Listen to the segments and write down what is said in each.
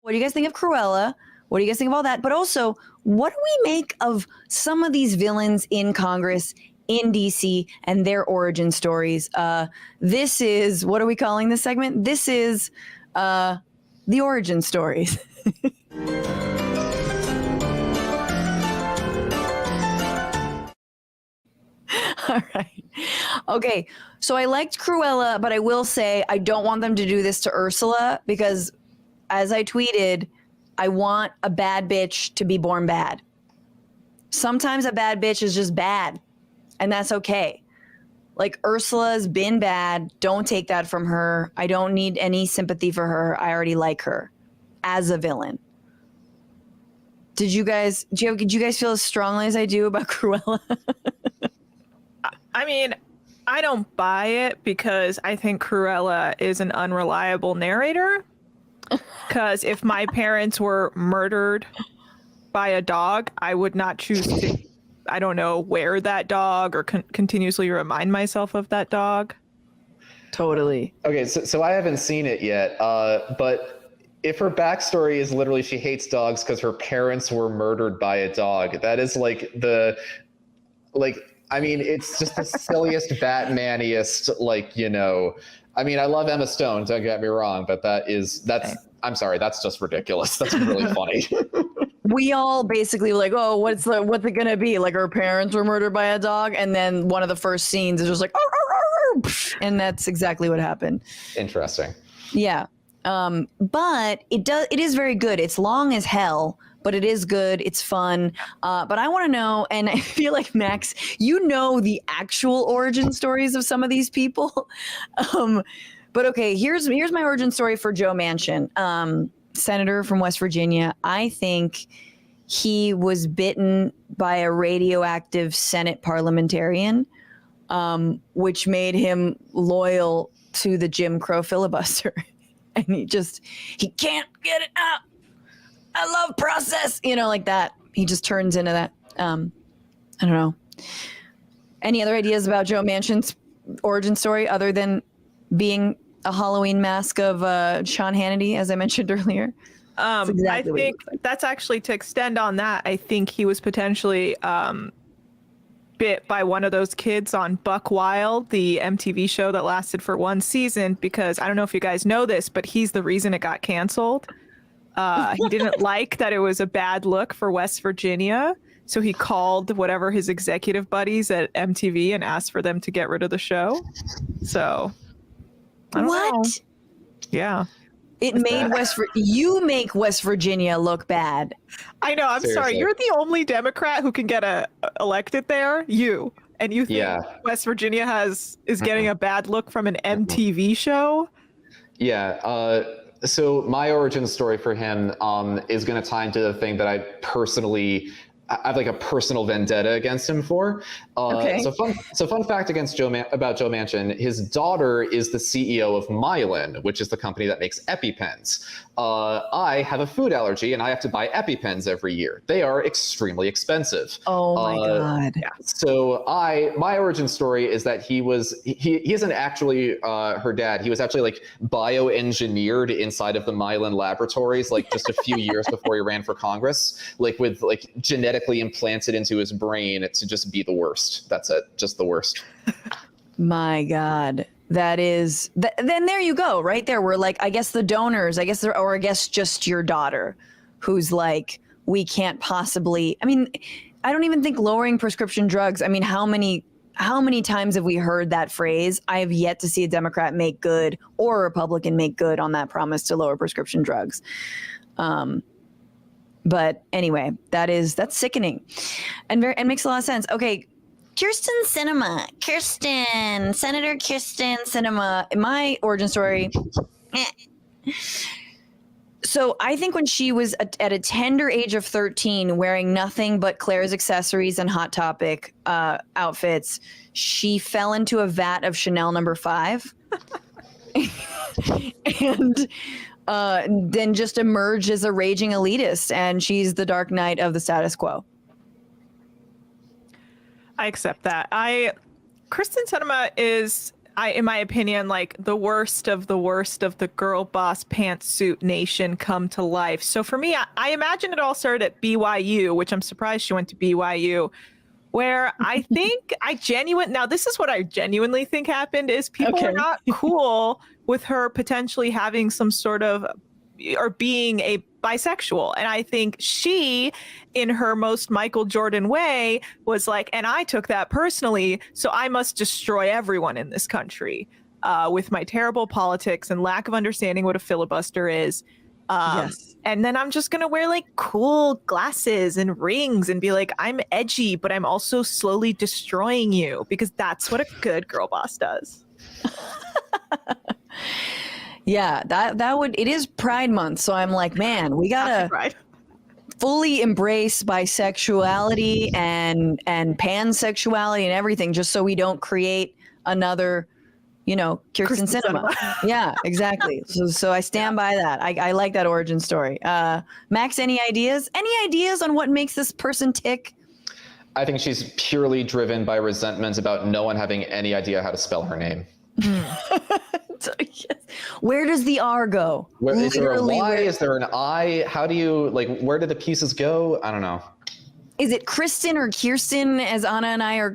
What do you guys think of Cruella? What do you guys think of all that? But also, what do we make of some of these villains in Congress, in DC, and their origin stories? This is, what are we calling this segment? This is the origin stories. All right. Okay. So I liked Cruella, but I will say I don't want them to do this to Ursula because, as I tweeted, I want a bad bitch to be born bad. Sometimes a bad bitch is just bad, and that's okay. Like, Ursula's been bad. Don't take that from her. I don't need any sympathy for her. I already like her as a villain. Did you guys feel as strongly as I do about Cruella? I mean, I don't buy it because I think Cruella is an unreliable narrator. Because if my parents were murdered by a dog, I would not choose to, I don't know, wear that dog or continuously remind myself of that dog. Totally. Okay, so I haven't seen it yet, but if her backstory is literally she hates dogs because her parents were murdered by a dog, that is I mean, it's just the silliest, Batmaniest, I mean, I love Emma Stone, don't get me wrong, but I'm sorry, that's just ridiculous. That's really funny. We all basically were like, oh, what's it gonna be? Like, her parents were murdered by a dog, and then one of the first scenes is just like, and that's exactly what happened. Interesting. Yeah. But it is very good. It's long as hell, but it is good. It's fun. But I want to know, and I feel like, Max, you know the actual origin stories of some of these people. But okay, here's my origin story for Joe Manchin, senator from West Virginia. I think he was bitten by a radioactive Senate parliamentarian, which made him loyal to the Jim Crow filibuster. And he can't get it out. I love process, like that. He just turns into that. I don't know. Any other ideas about Joe Manchin's origin story other than being a Halloween mask of Sean Hannity, as I mentioned earlier? Exactly I think that's actually, to extend on that, I think he was potentially bit by one of those kids on Buck Wild, the MTV show that lasted for one season, because I don't know if you guys know this, but he's the reason it got canceled. He didn't like that it was a bad look for West Virginia, so he called whatever his executive buddies at MTV and asked for them to get rid of the show. So, I don't know. Yeah. You make West Virginia look bad. I know. I'm Seriously. sorry. You're the only Democrat who can get elected there. And you think West Virginia is getting a bad look from an MTV show? Yeah. So my origin story for him is going to tie into the thing that I have like a personal vendetta against him for. Okay. So fun fact about Joe Manchin: his daughter is the CEO of Mylan, which is the company that makes EpiPens. I have a food allergy and I have to buy EpiPens every year. They are extremely expensive. Oh my God. Yeah. So my origin story is that he isn't actually her dad. He was actually like bioengineered inside of the Mylan laboratories, like just a few years before he ran for Congress, like with like genetically implanted into his brain to just be the worst. That's it. Just the worst. My God. That is, then there you go, right there. We're like, I guess the donors, or I guess just your daughter who's like, we can't possibly, I mean, I don't even think lowering prescription drugs. I mean, how many times have we heard that phrase? I have yet to see a Democrat make good or a Republican make good on that promise to lower prescription drugs. But anyway, that's sickening and makes a lot of sense. Okay. Senator Kyrsten Sinema, my origin story. So I think when she was at a tender age of 13, wearing nothing but Claire's accessories and Hot Topic outfits, she fell into a vat of Chanel No. 5 and then just emerged as a raging elitist. And she's the Dark Knight of the status quo. I accept that. Kyrsten Sinema is in my opinion, like the worst of the girl boss pantsuit nation come to life. So for me, I imagine it all started at BYU, which I'm surprised she went to BYU, where I think now this is what I genuinely think happened is people were not cool with her potentially having some sort of, or being a bisexual. And I think she, in her most Michael Jordan way, was like, and I took that personally, so I must destroy everyone in this country with my terrible politics and lack of understanding what a filibuster is. Yes. And then I'm just going to wear like cool glasses and rings and be like, I'm edgy, but I'm also slowly destroying you, because that's what a good girl boss does. Yeah, that would, it is Pride Month, so I'm like, man, we gotta fully embrace bisexuality and pansexuality and everything, just so we don't create another, Kyrsten Sinema. Yeah, exactly. So I stand by that. I like that origin story. Max, any ideas? Any ideas on what makes this person tick? I think she's purely driven by resentment about no one having any idea how to spell her name. Where does the R go? Is there a Y? Is there an I? How do you, where do the pieces go? I don't know. Is it Kristen or Kyrsten, as Anna and I are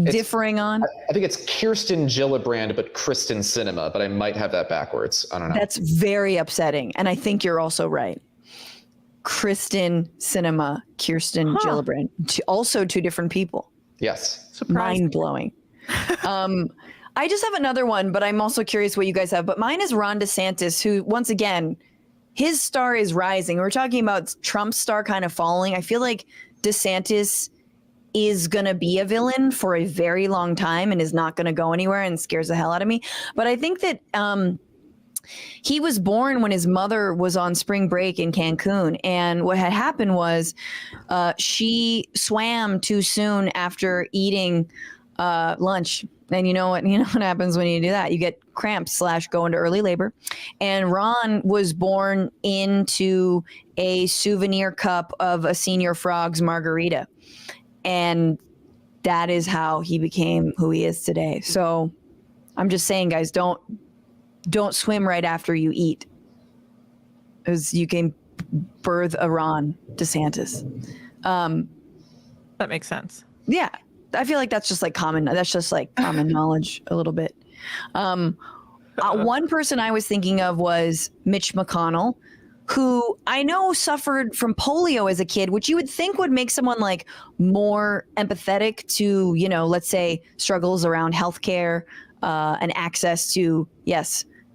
differing on? I think it's Kyrsten Gillibrand, but Kyrsten Sinema, but I might have that backwards. I don't know. That's very upsetting. And I think you're also right. Kyrsten Sinema, Kyrsten Gillibrand. Also two different people. Yes. Mind blowing. I just have another one, but I'm also curious what you guys have. But mine is Ron DeSantis, who, once again, his star is rising. We're talking about Trump's star kind of falling. I feel like DeSantis is going to be a villain for a very long time and is not going to go anywhere and scares the hell out of me. But I think that he was born when his mother was on spring break in Cancun. And what had happened was she swam too soon after eating lunch. And you know what happens when you do that? You get cramps / go into early labor. And Ron was born into a souvenir cup of a Senior Frogs margarita. And that is how he became who he is today. So I'm just saying, guys, don't swim right after you eat, because you can birth a Ron DeSantis. That makes sense. Yeah. I feel like that's just common knowledge a little bit. One person I was thinking of was Mitch McConnell, who I know suffered from polio as a kid, which you would think would make someone more empathetic to, let's say struggles around healthcare and access to,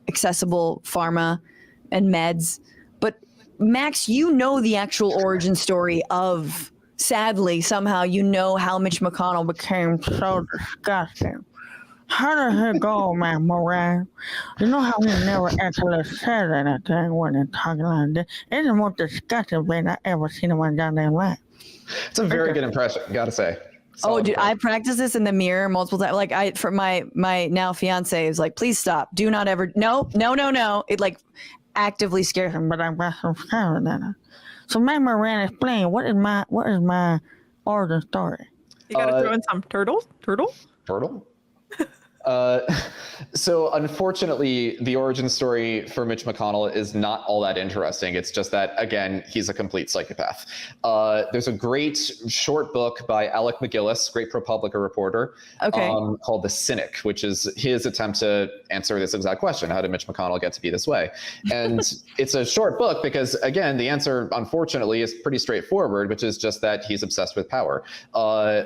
accessible pharma and meds. But Max, the actual origin story of, sadly, somehow how Mitch McConnell became so disgusting. How did he go, man, Moran? You know how he never actually said anything when he's talking like this? It's the most disgusting thing I ever seen in my goddamn life. It's a very good impression, gotta say. Solid dude, I practice this in the mirror multiple times. For my now fiance is like, please stop. Do not ever. No. It actively scares him, but I'm so scared of that. So Matt Moran, explain what is my origin story? You gotta throw in some turtle. So unfortunately, the origin story for Mitch McConnell is not all that interesting. It's just that, again, he's a complete psychopath. There's a great short book by Alec McGillis, great ProPublica reporter, called The Cynic, which is his attempt to answer this exact question: how did Mitch McConnell get to be this way? And it's a short book because, again, the answer, unfortunately, is pretty straightforward, which is just that he's obsessed with power.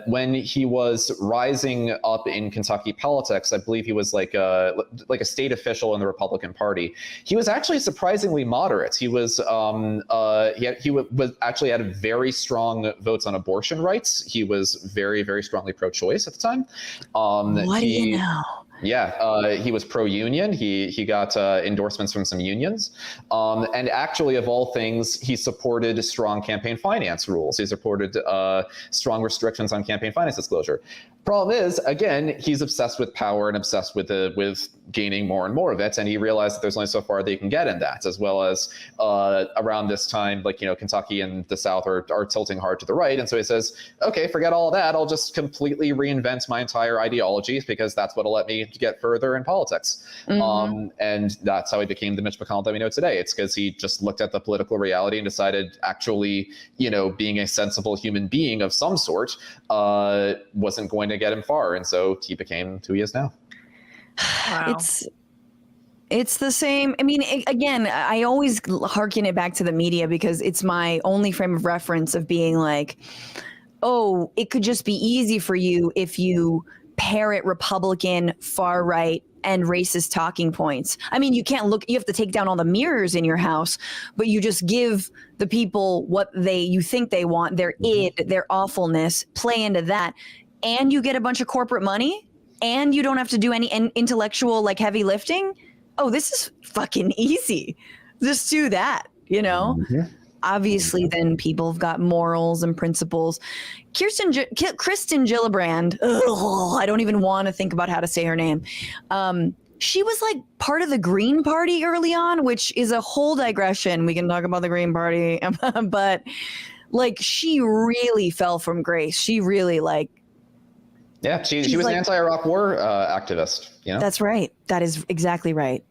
When he was rising up in Kentucky politics, I believe he was like a state official in the Republican Party. He was actually surprisingly moderate. He was was actually had very strong votes on abortion rights. He was very, very strongly pro-choice at the time. What do you know? Yeah, he was pro-union. He got endorsements from some unions. And actually, of all things, he supported strong campaign finance rules. He supported strong restrictions on campaign finance disclosure. Problem is, again, he's obsessed with power and obsessed with gaining more and more of it, and he realized that there's only so far that he can get in that. As well as around this time, like, Kentucky and the South are tilting hard to the right, and so he says, okay, forget all that. I'll just completely reinvent my entire ideologies because that's what'll let me get further in politics. And that's how he became the Mitch McConnell that we know today. It's because he just looked at the political reality and decided actually, being a sensible human being of some sort wasn't going to get him far, and so he became who he is now. Wow. It's the same. I mean, again, I always hearken it back to the media because it's my only frame of reference of being like, oh, it could just be easy for you if you parrot Republican, far right, and racist talking points. I mean, you have to take down all the mirrors in your house, but you just give the people what you think they want, their id, their awfulness, play into that, and you get a bunch of corporate money, and you don't have to do any intellectual, like, heavy lifting. Oh, this is fucking easy. Just do that, Obviously, then people have got morals and principles. Kyrsten Gillibrand, I don't even want to think about how to say her name. She was like part of the Green Party early on, which is a whole digression. We can talk about the Green Party, but like she really fell from grace. She really Yeah, she was an anti-Iraq war activist. That's right. That is exactly right.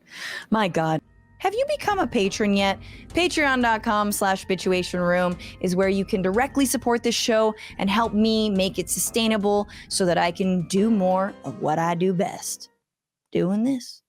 My God. Have you become a patron yet? Patreon.com/Bitchuation Room is where you can directly support this show and help me make it sustainable so that I can do more of what I do best. Doing this.